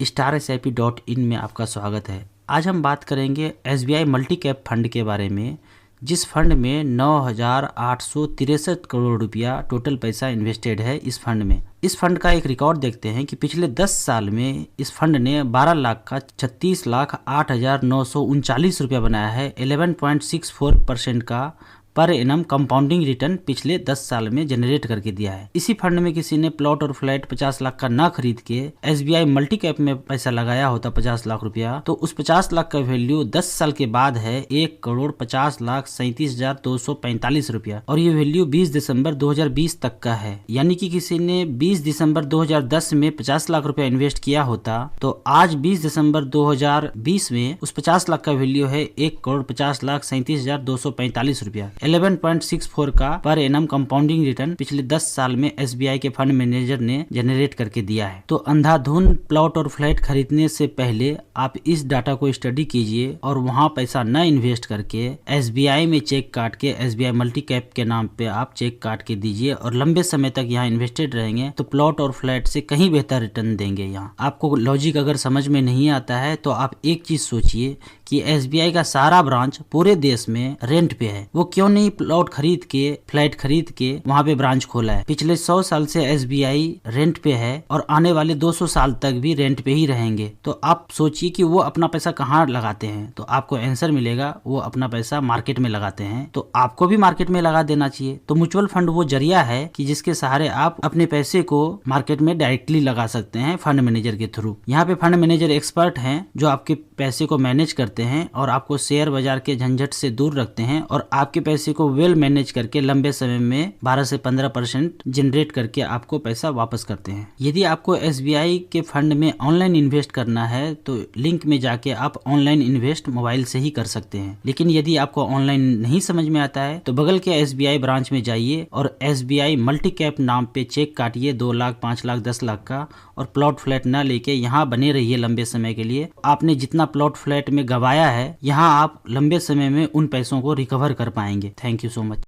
StarSIP.in में आपका स्वागत है। आज हम बात करेंगे SBI मल्टी कैप फंड के बारे में, जिस फंड में 9,863 करोड़ रुपया टोटल पैसा इन्वेस्टेड है। इस फंड में इस फंड का एक रिकॉर्ड देखते हैं कि पिछले 10 साल में इस फंड ने 12 लाख का 36,08,939 रुपया बनाया है। 11.64% का पर एनम कंपाउंडिंग रिटर्न पिछले 10 साल में जनरेट करके दिया है। इसी फंड में किसी ने प्लॉट और फ्लैट 50 लाख का ना खरीद के SBI मल्टी कैप में पैसा लगाया होता 50 लाख रुपया, तो उस 50 लाख का वैल्यू 10 साल के बाद है 1,50,37,245 रुपया, और ये वैल्यू 20 दिसंबर 2020 तक का है। यानी कि किसी ने 20 दिसंबर 2010 में 50 लाख रुपया इन्वेस्ट किया होता तो आज 20 दिसंबर 2020 में उस 50 लाख का वैल्यू है 1,50,37,245 रुपया। 11.64 का पर एनम कंपाउंडिंग रिटर्न पिछले 10 साल में SBI के फंड मैनेजर ने जनरेट करके दिया है। तो अंधाधुंध प्लॉट और फ्लैट खरीदने से पहले आप इस डाटा को स्टडी कीजिए और वहां पैसा न इन्वेस्ट करके SBI में चेक काट के SBI मल्टी कैप के नाम पे आप चेक काट के दीजिए और लंबे समय तक यहाँ इन्वेस्टेड रहेंगे तो प्लॉट और फ्लैट से कहीं बेहतर रिटर्न देंगे। यहाँ आपको लॉजिक अगर समझ में नहीं आता है तो आप एक चीज सोचिए कि SBI का सारा ब्रांच पूरे देश में रेंट पे है, वो क्यों नहीं प्लॉट खरीद के फ्लैट खरीद के वहाँ पे ब्रांच खोला है। पिछले 100 साल से SBI रेंट पे है और आने वाले 200 साल तक भी रेंट पे ही रहेंगे। तो आप सोचिए कि वो अपना पैसा कहाँ लगाते हैं, तो आपको आंसर मिलेगा वो अपना पैसा मार्केट में लगाते हैं। तो आपको भी मार्केट में लगा देना चाहिए। तो म्यूचुअल फंड वो जरिया है कि जिसके सहारे आप अपने पैसे को मार्केट में डायरेक्टली लगा सकते हैं फंड मैनेजर के थ्रू। यहाँ पे फंड मैनेजर एक्सपर्ट हैं जो आपके पैसे को मैनेज करते हैं और आपको शेयर बाजार के झंझट से दूर रखते हैं और आपके पैसे को वेल मैनेज करके लंबे समय में 12 से 15% जनरेट करके आपको पैसा वापस करते हैं। यदि आपको SBI के फंड में ऑनलाइन इन्वेस्ट करना है तो लिंक में जाके आप ऑनलाइन इन्वेस्ट मोबाइल से ही कर सकते हैं। लेकिन यदि आपको ऑनलाइन नहीं समझ में आता है तो बगल के SBI ब्रांच में जाइए और SBI मल्टी कैप नाम पे चेक काटिए 2 लाख 5 लाख 10 लाख का, और प्लॉट फ्लैट ना लेके यहाँ बने रहिए लंबे समय के लिए। आपने जितना प्लॉट फ्लैट में गवाया है यहाँ आप लंबे समय में उन पैसों को रिकवर कर पाएंगे। Thank you so much.